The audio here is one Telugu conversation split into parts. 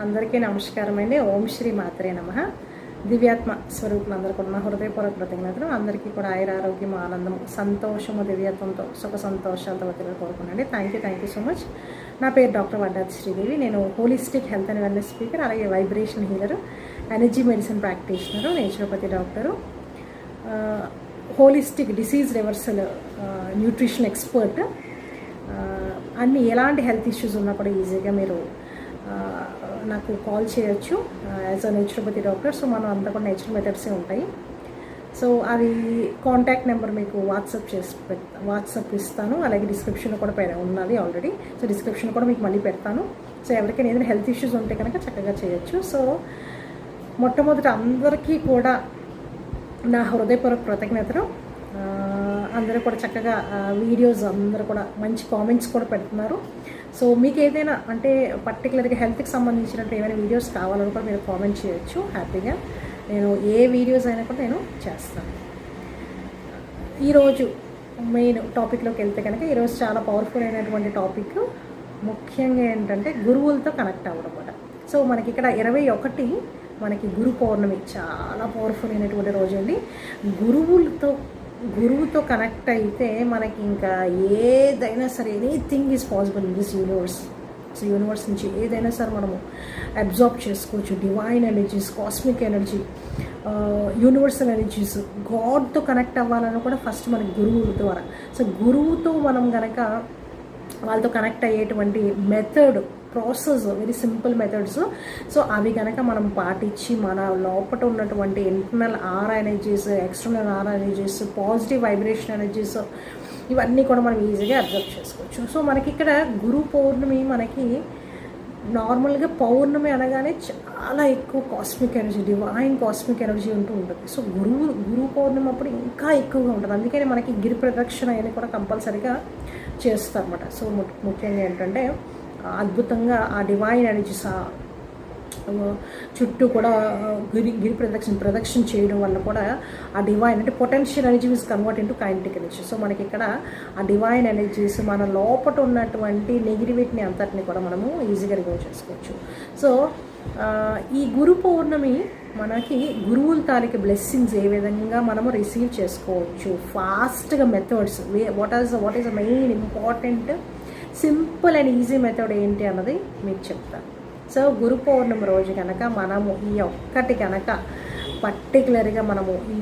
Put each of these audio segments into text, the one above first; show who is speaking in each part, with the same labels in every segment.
Speaker 1: అందరికీ నమస్కారం అండి. ఓం శ్రీ మాత్రే నమః. దివ్యాత్మ స్వరూపులందరూ కూడా నా హృదయపూర్వక కృతజ్ఞతలు. అందరికీ కూడా ఆయురారోగ్యం, ఆనందం, సంతోషము, దివ్యత్వంతో సుఖ సంతోషాలతో వదిలి కోరుకున్నాండి. Thank you so much. నా పేరు డాక్టర్ వడ్డాది శ్రీదేవి. నేను holistic health and wellness speaker, అలాగే vibration healer, energy medicine practitioner, naturopathy doctor, holistic disease reversal nutrition expert. అన్ని ఎలాంటి హెల్త్ ఇష్యూస్ ఉన్నా కూడా ఈజీగా మీరు నాకు కాల్ చేయొచ్చు as a naturopathy doctor. So మనం అంతా కూడా నేచురల్ మెథడ్సే ఉంటాయి. సో అది కాంటాక్ట్ నెంబర్ మీకు వాట్సాప్ ఇస్తాను, అలాగే డిస్క్రిప్షన్లో కూడా ఉన్నది ఆల్రెడీ. సో డిస్క్రిప్షన్ కూడా మీకు మళ్ళీ పెడతాను. సో ఎవరికైనా ఏదైనా హెల్త్ ఇష్యూస్ ఉంటే కనుక చక్కగా చేయొచ్చు. సో మొట్టమొదటి అందరికీ కూడా నా హృదయపూర్వక కృతజ్ఞతలు. అందరూ కూడా చక్కగా వీడియోస్ అందరూ కూడా మంచి కామెంట్స్ కూడా పెడుతున్నారు. సో మీకు ఏదైనా అంటే పర్టికులర్గా హెల్త్కి సంబంధించినట్టు ఏమైనా వీడియోస్ కావాలని కూడా మీరు కామెంట్ చేయొచ్చు. హ్యాపీగా నేను ఏ వీడియోస్ అయినా కూడా నేను చేస్తాను. ఈరోజు మెయిన్ టాపిక్లోకి వెళ్తే కనుక ఈరోజు చాలా పవర్ఫుల్ అయినటువంటి టాపిక్. ముఖ్యంగా ఏంటంటే గురువులతో కనెక్ట్ అవ్వడం కూడా. సో మనకి ఇక్కడ 21 మనకి గురు పౌర్ణమి, చాలా పవర్ఫుల్ అయినటువంటి రోజు అండి. గురువుతో కనెక్ట్ అయితే మనకి ఇంకా ఏదైనా సరే anything is possible in this universe. So universe నుంచి ఏదైనా సరే మనము అబ్జార్బ్ చేసుకోవచ్చు. Divine energies, cosmic energy, universal energies, గాడ్తో కనెక్ట్ అవ్వాలని కూడా ఫస్ట్ మనకి గురువుల ద్వారా. సో గురువుతో మనం కనుక వాళ్ళతో కనెక్ట్ అయ్యేటువంటి method, process, very simple methods. So అవి కనుక మనం పాటించి మన లోపల ఉన్నటువంటి ఇంటర్నల్ ఆరా ఎనర్జీస్, ఎక్స్టర్నల్ ఆరా ఎనర్జీస్, పాజిటివ్ వైబ్రేషన్ ఎనర్జీస్, ఇవన్నీ కూడా మనం ఈజీగా అబ్జర్వ్ చేసుకోవచ్చు. సో మనకి ఇక్కడ గురు పౌర్ణమి, మనకి నార్మల్గా పౌర్ణమి అనగానే చాలా ఎక్కువ cosmic energy, divine cosmic energy ఉంటుంది. సో గురు పౌర్ణమి అప్పుడు ఇంకా ఎక్కువగా ఉంటుంది. అందుకని మనకి గిరి ప్రదక్షిణ అనేది కూడా కంపల్సరీగా చేస్తారన్నమాట. సో ముఖ్యంగా ఏంటంటే అద్భుతంగా ఆ డివైన్ ఎనర్జీస్ చుట్టూ కూడా గిరి ప్రదక్షిణ చేయడం వల్ల కూడా ఆ డివైన్ అంటే potential energy is convert into kinetic energy. So మనకి ఇక్కడ ఆ డివైన్ ఎనర్జీస్ మన లోపల ఉన్నటువంటి నెగిటివిటీని అంతటిని కూడా మనము ఈజీగా రిమూవ్ చేసుకోవచ్చు. సో ఈ గురు పౌర్ణమి మనకి గురువుల తాలూకు బ్లెస్సింగ్స్ ఏ విధంగా మనము రిసీవ్ చేసుకోవచ్చు, ఫాస్ట్గా methods, what is the main important simple and easy method ఏంటి అన్నది మీకు చెప్తాను. సో గురు పౌర్ణమి రోజు కనుక మనము ఈ ఒక్కటి కనుక పర్టికులర్గా మనము ఈ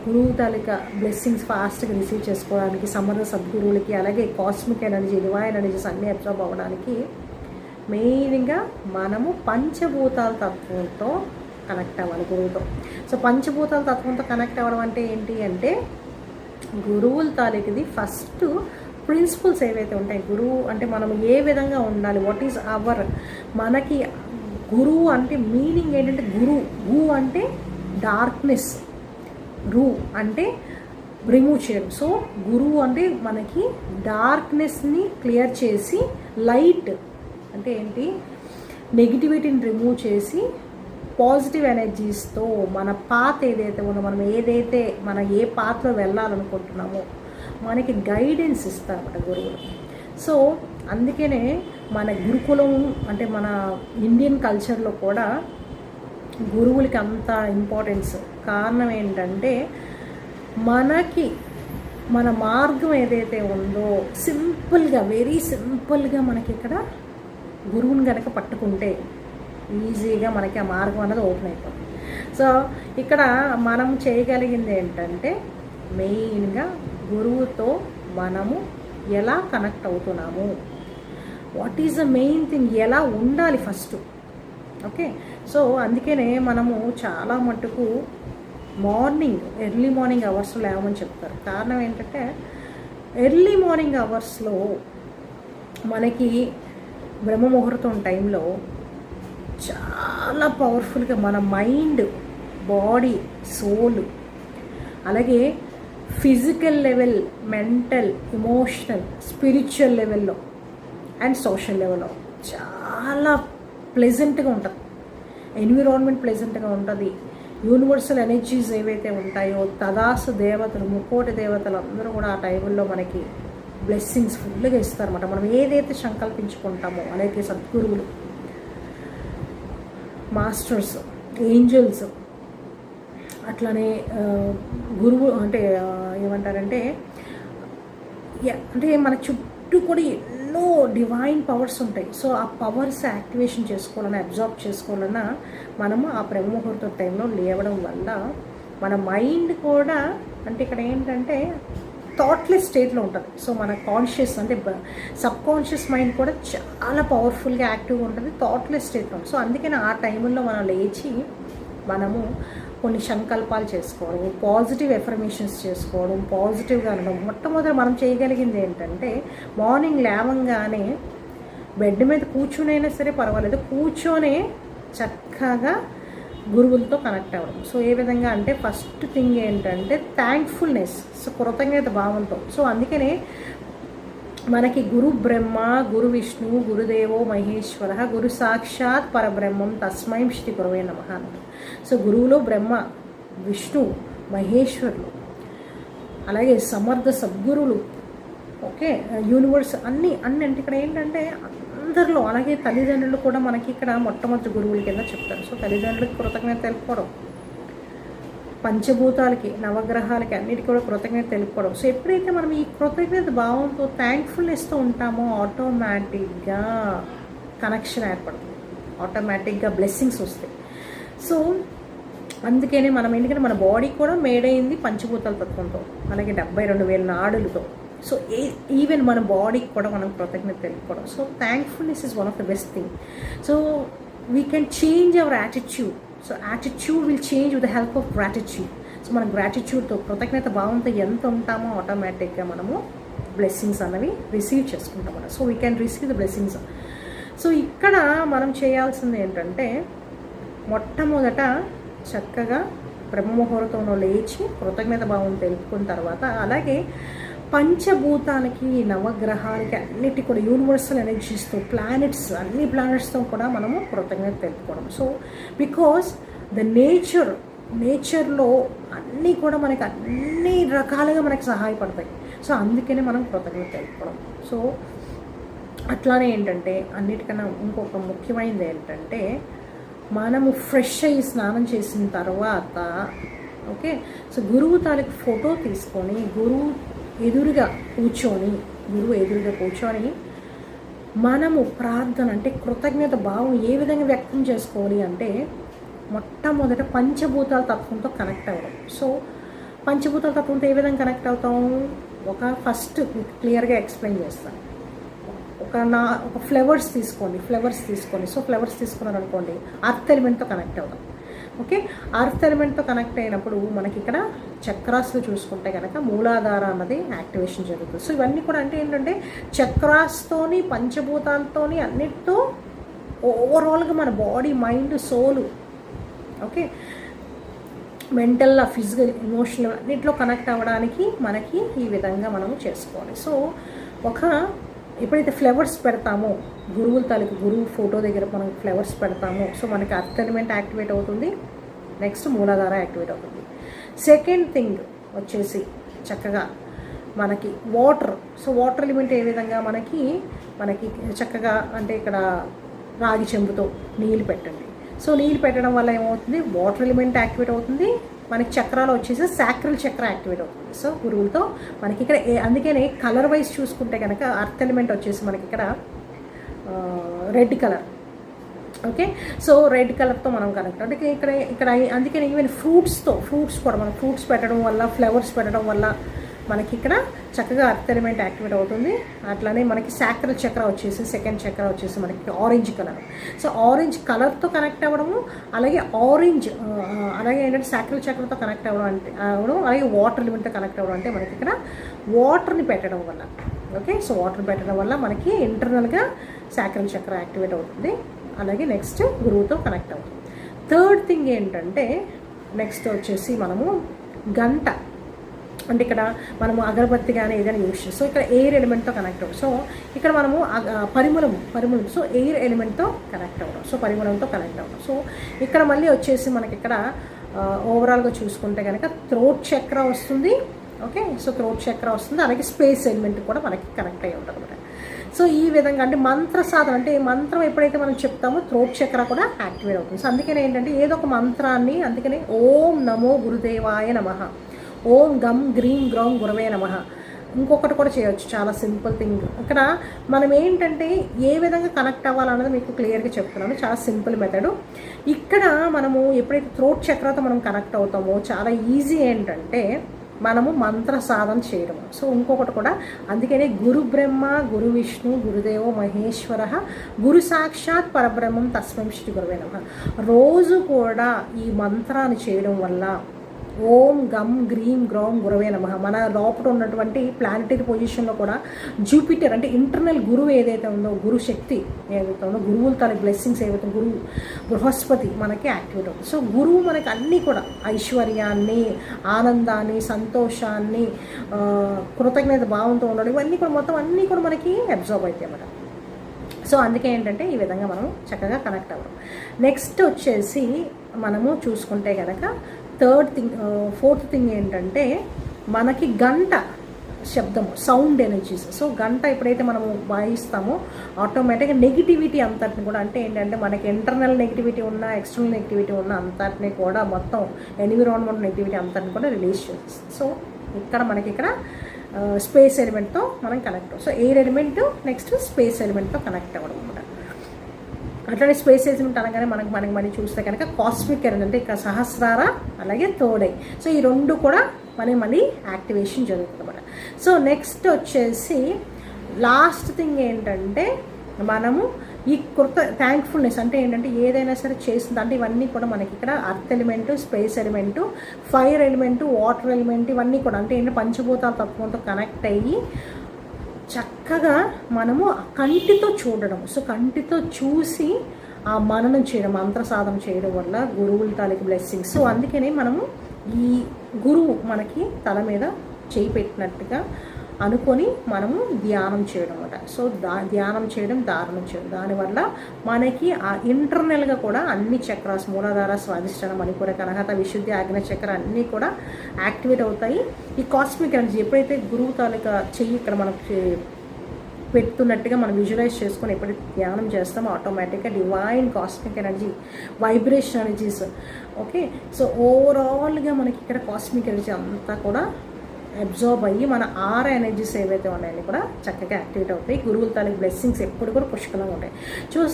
Speaker 1: గురువు తాలూకా బ్లెస్సింగ్స్ ఫాస్ట్గా రిసీవ్ చేసుకోవడానికి, సమర్థ సద్గురువులకి, అలాగే కాస్మిక్ ఎనర్జీ, డివైన్ ఎనర్జీస్ అన్నీ అబ్జర్వ్ అవ్వడానికి మెయిన్గా మనము పంచభూతాల తత్వంతో కనెక్ట్ అవ్వాలి గురువుతో. సో పంచభూతాల తత్వంతో కనెక్ట్ అవ్వడం అంటే ఏంటి అంటే గురువుల తాలూకుది ఫస్ట్ ప్రిన్సిపల్స్ ఏవైతే ఉంటాయి. గురువు అంటే మనం ఏ విధంగా ఉండాలి, వాట్ ఈజ్ అవర్, మనకి గురువు అంటే మీనింగ్ ఏంటంటే గు అంటే డార్క్నెస్, రు అంటే రిమూవ్ చేయడం. సో గురువు అంటే మనకి డార్క్నెస్ని క్లియర్ చేసి, లైట్ అంటే ఏంటి, నెగిటివిటీని రిమూవ్ చేసి పాజిటివ్ ఎనర్జీస్తో మన పాత్ ఏదైతే ఉందో, మనం ఏ పాత్లో వెళ్ళాలనుకుంటున్నామో మనకి గైడెన్స్ ఇస్తారన్నమాట గురువులు. సో అందుకనే మన గురుకులం అంటే మన ఇండియన్ కల్చర్లో కూడా గురువులకి అంత ఇంపార్టెన్స్. కారణం ఏంటంటే మనకి మన మార్గం ఏదైతే ఉందో సింపుల్గా, వెరీ సింపుల్గా మనకి ఇక్కడ గురువుని కనుక పట్టుకుంటే ఈజీగా మనకి ఆ మార్గం అన్నది ఓపెన్ అయిపోతుంది. సో ఇక్కడ మనం చేయగలిగింది ఏంటంటే మెయిన్గా గురువుతో మనము ఎలా కనెక్ట్ అవుతున్నాము, what is the main thing, ఎలా ఉండాలి ఫస్ట్. ఓకే. సో అందుకనే మనము చాలా మట్టుకు ఎర్లీ మార్నింగ్ అవర్స్లో లేవమని చెప్తారు. కారణం ఏంటంటే ఎర్లీ మార్నింగ్ అవర్స్లో మనకి బ్రహ్మ ముహూర్తం టైంలో చాలా పవర్ఫుల్గా మన మైండ్, బాడీ, సోల్, అలాగే physical level, mental, emotional, spiritual లెవెల్లో అండ్ సోషల్ లెవెల్లో చాలా ప్లెజెంట్గా ఉంటుంది. ఎన్విరాన్మెంట్ ప్లెజెంట్గా ఉంటుంది. యూనివర్సల్ ఎనర్జీస్ ఏవైతే ఉంటాయో, తదాసు దేవతలు, ముక్కోటి దేవతలు అందరూ కూడా ఆ టైంలో మనకి బ్లెస్సింగ్స్ ఫుల్గా ఇస్తారన్నమాట. మనం ఏదైతే సంకల్పించుకుంటామో, అలాగే సద్గురువులు మాస్టర్స్, ఏంజల్స్, అట్లానే గురువు అంటే ఏమంటారంటే అంటే మన చుట్టూ కూడా ఎన్నో డివైన్ పవర్స్ ఉంటాయి. సో ఆ పవర్స్ యాక్టివేషన్ చేసుకోవాలన్నా, అబ్జార్బ్ చేసుకోవాలన్నా మనము ఆ బ్రహ్మముహూర్త టైంలో లేవడం వల్ల మన మైండ్ కూడా అంటే ఇక్కడ ఏంటంటే థాట్లెస్ స్టేట్లో ఉంటుంది. సో మన కాన్షియస్ అంటే సబ్ కాన్షియస్ మైండ్ కూడా చాలా పవర్ఫుల్గా యాక్టివ్గా ఉంటుంది, థాట్లెస్ స్టేట్లో ఉంటుంది. సో అందుకని ఆ టైంలో మనం లేచి మనము కొన్ని సంకల్పాలు చేసుకోవడం, పాజిటివ్ ఎఫర్మేషన్స్ చేసుకోవడం, పాజిటివ్గా అనడం. మొట్టమొదటి మనం చేయగలిగింది ఏంటంటే మార్నింగ్ లేవంగానే బెడ్ మీద కూర్చునైనా సరే పర్వాలేదు, కూర్చొనే చక్కగా గురువులతో కనెక్ట్ అవ్వడం. సో ఏ విధంగా అంటే ఫస్ట్ థింగ్ ఏంటంటే థ్యాంక్ఫుల్నెస్, సో కృతజ్ఞత భావంతో. సో అందుకనే మనకి గురు బ్రహ్మ, గురు విష్ణు, గురుదేవో మహేశ్వర, గురు సాక్షాత్ పరబ్రహ్మం తస్మై శ్రీ గురవే నమః. సో గురువులో బ్రహ్మ, విష్ణు, మహేశ్వరులు, అలాగే సమర్థ సద్గురువులు, ఓకే, యూనివర్స్ అన్నీ అంటే ఇక్కడ ఏంటంటే అందరిలో. అలాగే తల్లిదండ్రులు కూడా మనకి ఇక్కడ మొట్టమొదటి గురువుల కింద చెప్తారు. సో తల్లిదండ్రులకి కృతజ్ఞత తెలుపుకోవడం, పంచభూతాలకి, నవగ్రహాలకి అన్నిటికీ కూడా కృతజ్ఞత తెలుపుకోవడం. సో ఎప్పుడైతే మనం ఈ కృతజ్ఞత భావంతో, థ్యాంక్ఫుల్నెస్తో ఉంటామో ఆటోమేటిక్గా కనెక్షన్ ఏర్పడుతుంది, ఆటోమేటిక్గా బ్లెస్సింగ్స్ వస్తాయి. సో అందుకనే మనం ఎందుకంటే మన బాడీ కూడా మేడ్ అయింది పంచభూతాల తత్వంతో, అలాగే 72,000 నాడులతో. సో ఈవెన్ మన బాడీకి కూడా మనం కృతజ్ఞత తెలుపుకోవడం. So thankfulness is one of the best thing. So we can change our attitude. So attitude will change with the help of gratitude. So మన గ్రాటిట్యూడ్తో, కృతజ్ఞత భావంతో ఎంత ఉంటామో ఆటోమేటిక్గా మనము బ్లెస్సింగ్స్ అనేవి రిసీవ్ చేసుకుంటాం మనం. So we can receive the blessings. So ఇక్కడ మనం చేయాల్సింది ఏంటంటే మొట్టమొదట చక్కగా బ్రహ్మముహూర్తంలో లేచి కృతజ్ఞత భావం తెలుపుకున్న తర్వాత, అలాగే పంచభూతాలకి, నవగ్రహాలకి అన్నిటి కూడా యూనివర్సల్ ఎనర్జీస్తో, ప్లానెట్స్, అన్ని ప్లానెట్స్తో కూడా మనము కృతజ్ఞత తెలుపుకోవడం. సో బికాజ్ ద నేచర్లో అన్నీ కూడా మనకి అన్ని రకాలుగా మనకి సహాయపడతాయి. సో అందుకనే మనం కృతజ్ఞత తెలుపుకోవడం. సో అట్లానే ఏంటంటే అన్నిటికన్నా ఇంకొక ముఖ్యమైనది ఏంటంటే మనము ఫ్రెష్ అయ్యి స్నానం చేసిన తర్వాత, ఓకే, సో గురువు తాలూకు ఫోటో తీసుకొని గురువు ఎదురుగా కూర్చొని మనము ప్రార్థన అంటే కృతజ్ఞత భావం ఏ విధంగా వ్యక్తం చేసుకోవాలి అంటే మొట్టమొదట పంచభూతాల తత్వంతో కనెక్ట్ అవ్వడం. సో పంచభూతాల తత్వంతో ఏ విధంగా కనెక్ట్ అవుతాం, ఫస్ట్ క్లియర్గా ఎక్స్ప్లెయిన్ చేస్తాను. ఒక ఫ్లవర్స్ తీసుకోండి. సో ఫ్లవర్స్ తీసుకున్నారనుకోండి, అర్త్ ఎలిమెంట్తో కనెక్ట్ అవుతాం. ఓకే, అర్త్ ఎలిమెంట్తో కనెక్ట్ అయినప్పుడు మనకి ఇక్కడ చక్రాస్లో చూసుకుంటే కనుక మూలాధార అన్నది యాక్టివేషన్ జరుగుతుంది. సో ఇవన్నీ కూడా అంటే ఏంటంటే చక్రాస్తోని, పంచభూతాలతోని, అన్నిటితో ఓవరాల్గా మన బాడీ, మైండ్, సోలు, ఓకే, మెంటల్, ఫిజికల్, ఎమోషనల్ అన్నింటిలో కనెక్ట్ అవ్వడానికి మనకి ఈ విధంగా మనము చేసుకోవాలి. సో ఎప్పుడైతే ఫ్లవర్స్ పెడతామో, గురువుల తాలూకు గురువు ఫోటో దగ్గర మనం ఫ్లవర్స్ పెడతామో, సో మనకి అర్త్ ఎలిమెంట్ యాక్టివేట్ అవుతుంది, నెక్స్ట్ మూలాధార యాక్టివేట్ అవుతుంది. సెకండ్ థింగ్ వచ్చేసి చక్కగా మనకి వాటర్. సో వాటర్ ఎలిమెంట్ ఏ విధంగా మనకి చక్కగా అంటే ఇక్కడ రాగి చెంబుతో నీళ్ళు పెట్టండి. సో నీళ్ళు పెట్టడం వల్ల ఏమవుతుంది, వాటర్ ఎలిమెంట్ యాక్టివేట్ అవుతుంది, మనకి చక్రాలు వచ్చేసి సాక్రల్ చక్ర యాక్టివేట్ అవుతుంది. సో గురువులతో మనకి ఇక్కడ అందుకనే కలర్ వైజ్ చూసుకుంటే కనుక అర్త్ ఎలిమెంట్ వచ్చేసి మనకి ఇక్కడ red colour. Okay, so red కలర్తో మనం కనెక్ట్ అంటే ఇక్కడ అందుకని ఈవెన్ ఫ్రూట్స్ కూడా మనం ఫ్రూట్స్ పెట్టడం వల్ల, ఫ్లవర్స్ పెట్టడం వల్ల మనకి ఇక్కడ చక్కగా అర్త్ ఎలిమెంట్ యాక్టివేట్ అవుతుంది. అట్లానే మనకి సాక్రల్ చక్ర వచ్చేసి, సెకండ్ చక్ర వచ్చేసి మనకి ఆరెంజ్ కలర్. సో ఆరెంజ్ కలర్తో కనెక్ట్ అవ్వడము, అలాగే అలాగే ఏంటంటే సాక్రల్ చక్రతో కనెక్ట్ అవ్వడం అలాగే వాటర్ ఎలిమెంట్తో కనెక్ట్ అవ్వడం అంటే మనకి ఇక్కడ వాటర్ని పెట్టడం వల్ల. ఓకే, సో వాటర్ పెట్టడం వల్ల మనకి ఇంటర్నల్గా సాక్రల్ చక్ర యాక్టివేట్ అవుతుంది, అలాగే నెక్స్ట్ గురువుతో కనెక్ట్ అవుతుంది. థర్డ్ థింగ్ ఏంటంటే నెక్స్ట్ వచ్చేసి మనము గంట అంటే ఇక్కడ మనము అగరబత్తి కానీ ఏదైనా యూజ్ చేస్తాం. సో ఇక్కడ ఎయిర్ ఎలిమెంట్తో కనెక్ట్ అవ్వడం. సో ఇక్కడ మనము పరిమళం సో ఎయిర్ ఎలిమెంట్తో కనెక్ట్ అవ్వడం, సో పరిమళంతో కనెక్ట్ అవ్వడం. సో ఇక్కడ మళ్ళీ వచ్చేసి మనకి ఇక్కడ ఓవరాల్గా చూసుకుంటే కనుక థ్రోట్ చక్ర వస్తుంది. ఓకే, సో థ్రోట్ చక్ర వస్తుంది, అలాగే స్పేస్ ఎలిమెంట్ కూడా మనకి కనెక్ట్ అయ్యి ఉంటుంది అనమాట. సో ఈ విధంగా అంటే మంత్ర సాధన అంటే మంత్రం ఎప్పుడైతే మనం చెప్తామో థ్రోట్ చక్ర కూడా యాక్టివేట్ అవుతుంది. సో అందుకని ఏంటంటే ఏదో ఒక మంత్రాన్ని, అందుకని ఓం నమో గురుదేవాయ నమః, ఓం గం గ్రీం గ్రౌం గురవే నమః. ఇంకొకటి కూడా చేయొచ్చు, చాలా సింపుల్ థింగ్. ఇక్కడ మనం ఏంటంటే ఏ విధంగా కనెక్ట్ అవ్వాలన్నది మీకు క్లియర్గా చెప్తున్నాను, చాలా సింపుల్ మెథడ్. ఇక్కడ మనము ఎప్పుడైతే థ్రోట్ చక్రతో మనం కనెక్ట్ అవుతామో చాలా ఈజీ ఏంటంటే మనము మంత్ర సాధన చేయడం. సో ఇంకొకటి కూడా, అందుకనే గురు బ్రహ్మ గురు విష్ణు గురుదేవో మహేశ్వర గురు సాక్షాత్ పరబ్రహ్మం తస్మై శ్రీ గురవే నమః. రోజు కూడా ఈ మంత్రాన్ని చేయడం వల్ల ఓం గం గ్రీం గ్రౌం గురవే నమః, మన లోపల ఉన్నటువంటి ప్లానెటరీ పొజిషన్లో కూడా జూపిటర్ అంటే ఇంటర్నల్ గురువు ఏదైతే ఉందో, గురు శక్తి ఏదైతే ఉందో, గురువులు తన బ్లెస్సింగ్స్ ఏవైతే గురువు బృహస్పతి మనకి యాక్టివేట్ అవుతుంది. సో గురువు మనకి అన్నీ కూడా ఐశ్వర్యాన్ని, ఆనందాన్ని, సంతోషాన్ని, కృతజ్ఞత భావంతో ఉండడం, ఇవన్నీ కూడా మొత్తం అన్నీ కూడా మనకి అబ్జర్వ్ అవుతాయి అన్నమాట. సో అందుకే ఏంటంటే ఈ విధంగా మనం చక్కగా కనెక్ట్ అవ్వడం. నెక్స్ట్ వచ్చేసి మనము చూసుకుంటే కనుక ఫోర్త్ థింగ్ ఏంటంటే మనకి గంట శబ్దము, సౌండ్ ఎనర్జీస్. సో గంట ఎప్పుడైతే మనము వాయిస్తామో ఆటోమేటిక్గా నెగిటివిటీ అంతటిని కూడా, అంటే ఏంటంటే మనకి ఇంటర్నల్ నెగిటివిటీ ఉన్న, ఎక్స్టర్నల్ నెగిటివిటీ ఉన్న అంతటిని కూడా, మొత్తం ఎన్విరాన్మెంట్ నెగిటివిటీ అంతటిని కూడా రిలీజ్ చేస్తుంది. సో ఇక్కడ స్పేస్ ఎలిమెంట్తో మనం కనెక్ట్ అవ్వం. So air element next space ఎలిమెంట్తో కనెక్ట్ అవ్వడం అనమాట. అట్లానే స్పేస్ ఎలిమెంట్ అనగానే మనకి మళ్ళీ చూస్తే కనుక కాస్మిక్ ఎనర్జీ అంటే ఇక సహస్రార, అలాగే థర్డ్ ఐ. సో ఈ రెండు కూడా మళ్ళీ యాక్టివేషన్ జరుగుతుంది అన్నమాట. సో నెక్స్ట్ వచ్చేసి లాస్ట్ థింగ్ ఏంటంటే మనము ఈ థ్యాంక్ఫుల్నెస్ అంటే ఏంటంటే ఏదైనా సరే చేస్తుంది అంటే ఇవన్నీ కూడా మనకి ఇక్కడ earth element, space element, fire element, water element, ఇవన్నీ కూడా అంటే ఏంటంటే పంచభూతాల తత్వంతో కనెక్ట్ అయ్యి చక్కగా మనము కంటితో చూడడం. సో కంటితో చూసి ఆ మననం చేయడం, మంత్ర సాధన చేయడం వల్ల గురువుల తాలూకు బ్లెస్సింగ్స్. సో అందుకనే మనము ఈ గురువు మనకి తల మీద చేయి పెట్టినట్టుగా అనుకొని మనము ధ్యానం చేయడం అన్నమాట. సో ధ్యానం చేయడం, ధారణం చేయడం, దానివల్ల మనకి ఆ ఇంటర్నల్గా కూడా అన్ని చక్రాస్, మూలాధార, స్వాధిష్టానం, మణిపూర, కనహత, విశుద్ధి, ఆగ్నేయ చక్ర అన్నీ కూడా యాక్టివేట్ అవుతాయి. ఈ కాస్మిక్ ఎనర్జీ ఎప్పుడైతే గురువు తాలూకా చెయ్యి ఇక్కడ మనకి పెడుతున్నట్టుగా మనం విజువలైజ్ చేసుకొని ఎప్పుడైతే ధ్యానం చేస్తామో ఆటోమేటిక్గా divine cosmic energy, vibration energies, okay. So ఓవరాల్గా మనకి ఇక్కడ కాస్మిక్ ఎనర్జీ అంతా కూడా అబ్జర్వ్ అయ్యి మన ఎనర్జీస్ ఏవైతే ఉన్నాయని కూడా చక్కగా యాక్టివేట్ అవుతాయి. గురువుల తాలూకు బ్లెస్సింగ్స్ ఎప్పుడు కూడా పుష్కలంగా ఉంటాయి.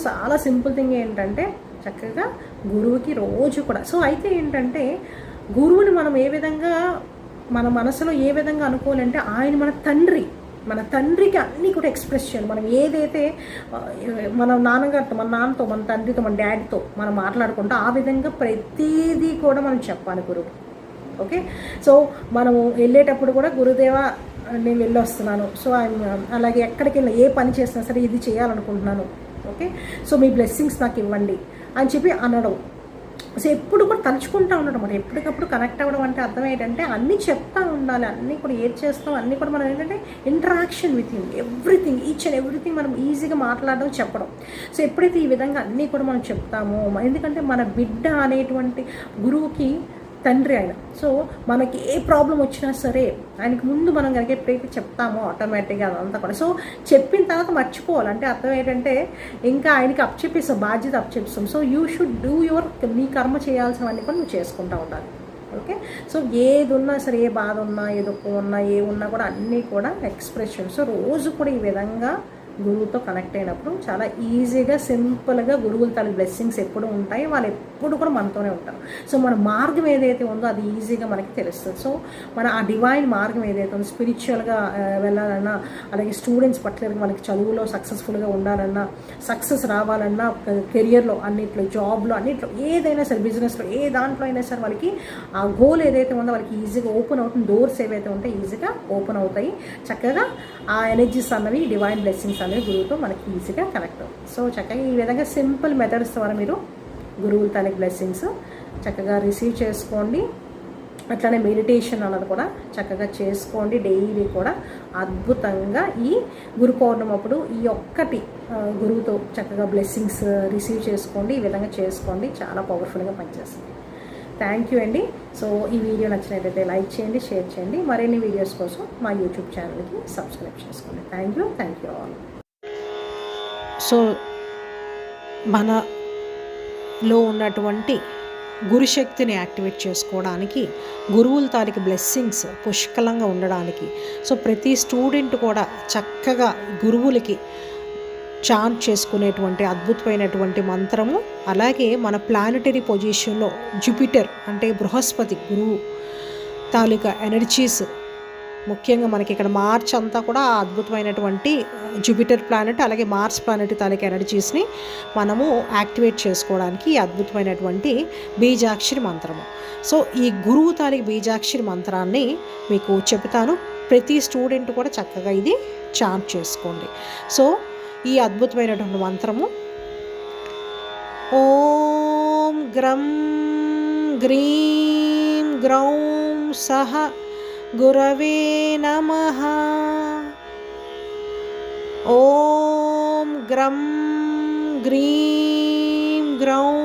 Speaker 1: చాలా సింపుల్ థింగ్ ఏంటంటే చక్కగా గురువుకి రోజు కూడా. సో అయితే ఏంటంటే గురువుని మనం ఏ విధంగా మన మనసులో ఏ విధంగా అనుకోవాలంటే ఆయన మన తండ్రికి అన్నీ కూడా ఎక్స్ప్రెస్ చేయాలి. మనం ఏదైతే మన నాన్నగారితో, మన నాన్నతో, మన తండ్రితో, మన డాడీతో మనం మాట్లాడుకుంటూ ఆ విధంగా ప్రతిదీ కూడా మనం చెప్పాలి గురువు. ఓకే. సో మనము వెళ్ళేటప్పుడు కూడా గురుదేవా నేను వెళ్ళొస్తున్నాను, సో అలాగే ఎక్కడికి వెళ్ళినా ఏ పని చేసినా సరే ఇది చేయాలనుకుంటున్నాను, ఓకే, సో మీ బ్లెస్సింగ్స్ నాకు ఇవ్వండి అని చెప్పి అనడం. సో ఎప్పుడు కూడా తలుచుకుంటూ ఉండడం అన్నమాట. ఎప్పటికప్పుడు కనెక్ట్ అవ్వడం అంటే అర్థం ఏంటంటే అన్నీ చెప్తూ ఉండాలి, అన్నీ కూడా ఏది చేస్తాం అన్నీ కూడా మనం ఏంటంటే interaction with him, everything, each and everything మనం ఈజీగా మాట్లాడడం, చెప్పడం. సో ఎప్పుడైతే ఈ విధంగా అన్నీ కూడా మనం చెప్తామో, ఎందుకంటే మన బిడ్డ అనేటువంటి గురువుకి తండ్రి ఆయన. సో మనకి ఏ ప్రాబ్లం వచ్చినా సరే ఆయనకి ముందు మనం కనుక ఎప్పుడైతే చెప్తామో ఆటోమేటిక్గా అదంతా కూడా. సో చెప్పిన తర్వాత మర్చిపోవాలి అంటే అర్థం ఏంటంటే ఇంకా ఆయనకి అప్పచెప్పేస్తాం, బాధ్యత అప్పచెప్పిస్తాం. సో యూ షుడ్ డూ నీ కర్మ చేయాల్సినవన్నీ కూడా నువ్వు చేసుకుంటూ ఉండాలి. ఓకే. సో ఏది ఉన్నా సరే, ఏ బాధ ఉన్నా, ఏ దుఃఖం ఉన్నా, ఏ ఉన్నా కూడా అన్నీ కూడా ఎక్స్ప్రెషన్. సో రోజు కూడా ఈ విధంగా గురువుతో కనెక్ట్ అయినప్పుడు చాలా ఈజీగా, సింపుల్గా గురువుల తల బ్లెస్సింగ్స్ ఎప్పుడు ఉంటాయి, వాళ్ళు ఎప్పుడు కూడా మనతోనే ఉంటారు. సో మన మార్గం ఏదైతే ఉందో అది ఈజీగా మనకి తెలుస్తుంది. సో మన ఆ డివైన్ మార్గం ఏదైతే ఉందో, స్పిరిచువల్గా వెళ్ళాలన్నా, అలాగే స్టూడెంట్స్ పర్టికులర్గా వాళ్ళకి చదువులో సక్సెస్ఫుల్గా ఉండాలన్నా, సక్సెస్ రావాలన్నా, కెరియర్లో అన్నిట్లో, జాబ్లో అన్నిట్లో, ఏదైనా సరే, బిజినెస్లో ఏ దాంట్లో అయినా సరే వాళ్ళకి ఆ గోల్ ఏదైతే ఉందో వాళ్ళకి ఈజీగా ఓపెన్ అవుతుంది. డోర్స్ ఏవైతే ఉంటాయి ఈజీగా ఓపెన్ అవుతాయి. చక్కగా ఆ ఎనర్జీస్ అన్నవి, డివైన్ బ్లెస్సింగ్స్ అనేవి గురువుతో మనకి ఈజీగా కనెక్ట్ అవుతుంది. సో చక్కగా ఈ విధంగా సింపుల్ మెథడ్స్ ద్వారా మీరు గురువుల తాలూకు బ్లెస్సింగ్స్ చక్కగా రిసీవ్ చేసుకోండి. అట్లానే మెడిటేషన్ అన్నది కూడా చక్కగా చేసుకోండి. డైలీ కూడా అద్భుతంగా ఈ గురు పౌర్ణమి అప్పుడు ఈ ఒక్కటి గురువుతో చక్కగా బ్లెస్సింగ్స్ రిసీవ్ చేసుకోండి. ఈ విధంగా చేసుకోండి, చాలా పవర్ఫుల్గా పనిచేస్తుంది. థ్యాంక్ యూ అండి. సో ఈ వీడియో నచ్చినట్లయితే లైక్ చేయండి, షేర్ చేయండి. మరిన్ని వీడియోస్ కోసం మా యూట్యూబ్ ఛానల్కి సబ్స్క్రైబ్ చేసుకోండి. Thank you all. సో మనలో ఉన్నటువంటి గురుశక్తిని యాక్టివేట్ చేసుకోవడానికి, గురువుల తాలూకు బ్లెస్సింగ్స్ పుష్కలంగా ఉండడానికి, సో ప్రతి స్టూడెంట్ కూడా చక్కగా గురువులకి చాంట్ చేసుకునేటువంటి అద్భుతమైనటువంటి మంత్రము. అలాగే మన ప్లానటరీ పొజిషన్లో జూపిటర్ అంటే బృహస్పతి గురువు తాలూకా ఎనర్జీస్, ముఖ్యంగా మనకి ఇక్కడ మార్చ్ అంతా కూడా అద్భుతమైనటువంటి జూపిటర్ ప్లానెట్ అలాగే మార్స్ ప్లానెట్ తాలూకా ఎనర్జీస్ని మనము యాక్టివేట్ చేసుకోవడానికి అద్భుతమైనటువంటి బీజాక్షరి మంత్రము. సో ఈ గురువు తాలూకు బీజాక్షరి మంత్రాన్ని మీకు చెబుతాను. ప్రతి స్టూడెంట్ కూడా చక్కగా ఇది చాంట్ చేసుకోండి. సో ఈ అద్భుతమైనటువంటి మంత్రము ఓం గ్రం గ్రీం గ్రౌం సహ గురవే నమః. ఓం గ్రం గ్రీం గ్రౌం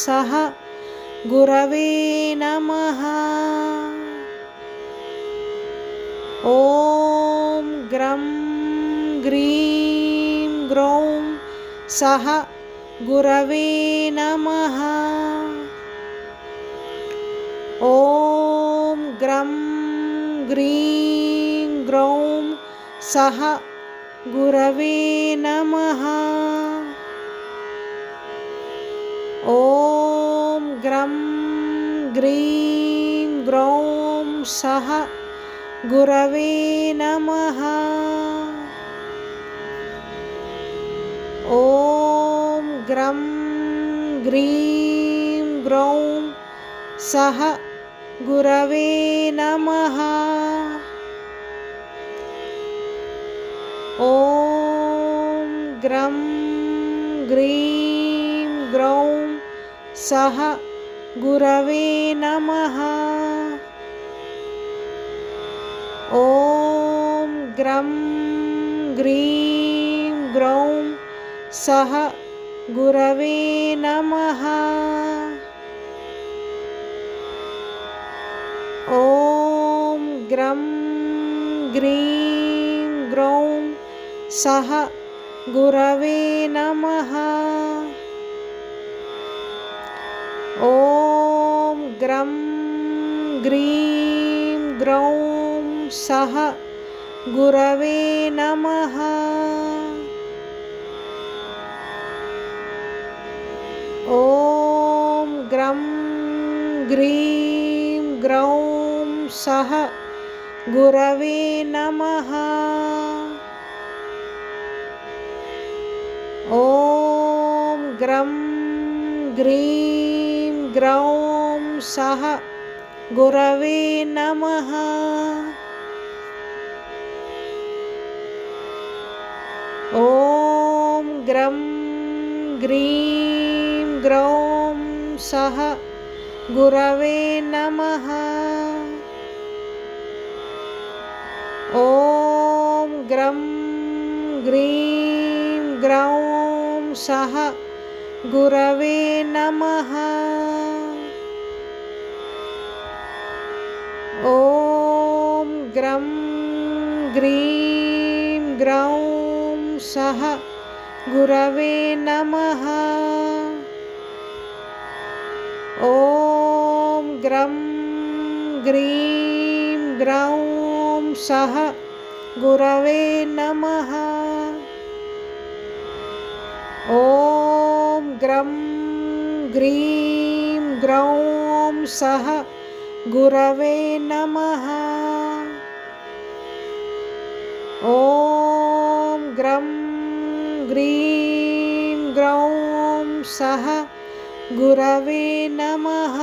Speaker 1: సహ గురవే నమః. ఓం గ్రం గ్రీం గ్రౌం సహ గురవే నమః. ఓం గ్రం గ్రీం గ్రౌం సహ గురవే నమః. ఓం గ్రం గ్రీం గ్రౌం సహ గురవే నమః. ఓం గ్రం గ్రీం గ్రౌం సహ గురవే నమః. ఓం గ్రం గ్రీం గ్రౌం సహ గురవే నమః. ఓం గ్రం గ్రీం గ్రౌం సహ గురవే నమః. ఓం గ్రం గ్రీం గ్రౌం సహ గురవే నమః. ఓం గ్రం గ్రీం గ్రౌం సహ గురవే నమః. ఓం గ్రం గ్రీం గ్రౌం సహ గురవే నమః. ఓం గ్రం గ్రీం గ్రౌం సహ గురవే నమః. ఓం గ్రం గ్రీం గ్రౌం సహ గురవే నమః. ఓం గ్రం గ్రీం గ్రౌం సహ గురవే నమః. ఓం గ్రం గ్రీం గ్రౌం సహ గురవే నమః. ఓం గ్రం గ్రీం గ్రౌం సహ గురవే నమః. ఓం గ్రం గ్రీం గ్రౌం సహ గురవే నమః. ఓం గ్రం గ్రీం గ్రౌం సహ గురవే నమః.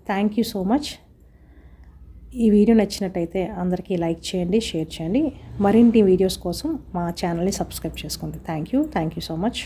Speaker 1: Thank you so much. ఈ వీడియో నచ్చినట్టయితే అందరికీ లైక్ చేయండి, షేర్ చేయండి. మరిన్ని వీడియోస్ కోసం మా ఛానల్ని సబ్స్క్రైబ్ చేసుకోండి. Thank you so much.